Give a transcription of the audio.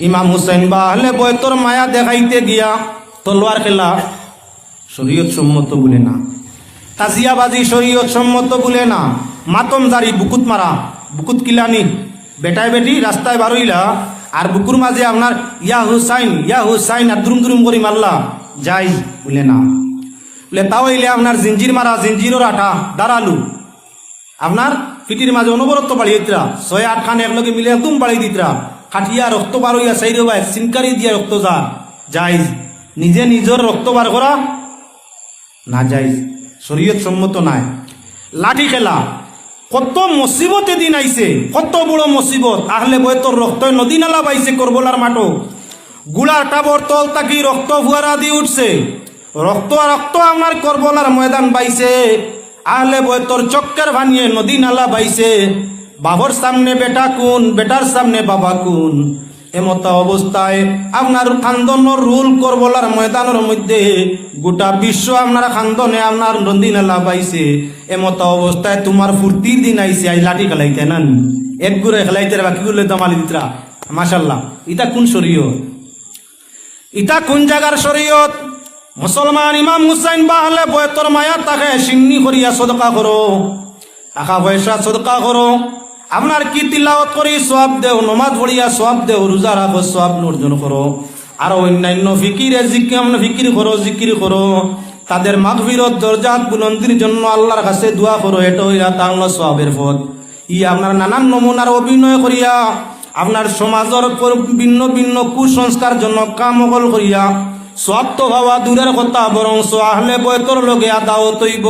ইমাম হুসাইন বা আহলে বয়তর মায়া দেখাইতে গিয়া তলোয়ার খেলা শরীয়ত সম্মত বলে না, তাজিয়াবাজি শরীয়ত সম্মত বলে না, মাতমজারি বুকুত মারা, বুকুত কিলানি বেটায় বেটি রাস্তায় বারইলা আর বুকুর মাঝে আপনার ইয়া হুসাইন আর দুরুম দুরুম করি মারলা যাই বলে না। বলে তাও হইলে আপনার জিঞ্জির মারা, জিঞ্জিরর আঠা দাঁড়ালু আপনার পিটির মাঝে অনবরত বাড়িয়ে দিতরা, 6-8 খান একলগে মিলে একদম বাড়িয়ে দিতরা, খাটিয়া রক্ত বার হইয়া সাইরে ভাই সিনকারি দিয়া রক্ত যা যাইজ, নিজে নিজের রক্ত বার করা না যাইজ, শরীয়ত সম্মত নাই। লাঠি খেলা কত মুসিবত এদিন আইছে, কত বড় মুসিবত, আহলে বয়তর রক্ত নদী নালা বাইছে করবলার মাঠো, গুলার টাবর তল তাকি রক্ত ফুয়ারা দিয়ে উঠছে, রক্ত রক্ত আমার করবলার ময়দান বাইছে, আহলে বয়তর চক্কর ভানিয়ে নদী নালা বাইছে, বাবার সামনে বেটা কোন, বেটার সামনে বাবা কোন, এমত অবস্থায় আপনার খান্দনের রুল করবলার ময়দানের মধ্যে গোটা বিশ্ব আপনার খান্দনে আপনার নদী নালা বাইছে, এমত অবস্থায় তোমার ফুর্তির দিন আইছে, আই লাঠি খেলাইতে না এক গুড়ে খেলাইতে বাকিগুলো দমালি দিতরা। মাশাল্লাহ, ইটা কোন শরীয়ত, ইটা কোন জায়গার শরীয়ত? মুসলমান ইমাম হুসাইন বা আহলে বয়তর মায়া তাকে সিন্নি করিয়া সদকা করো, টাকা পয়সা সদকা করো, আপনার কি তিলাওয়াত করি সওয়াব দেও, নমাজ পড়িয়া সওয়াব দেও, রোজা রাখো সওয়াব অর্জন করো, আর অন্যান্য ফিকিরে ফিকির করো, জিকির করো, তাদের মাগফিরত দরজাত বুলন্দির জন্য আল্লাহর কাছে দোয়া করো, এটা হইয়া তাহলে সওয়াবের পথ। আপনার নানান নমুনার অভিনয় করিয়া আপনার সমাজের ভিন্ন ভিন্ন কুসংস্কার জন্য কামকল করিয়া সওয়াব তো হওয়া দূরের কথা, বরং আহলে বয়তর লগে আদাও তৈব।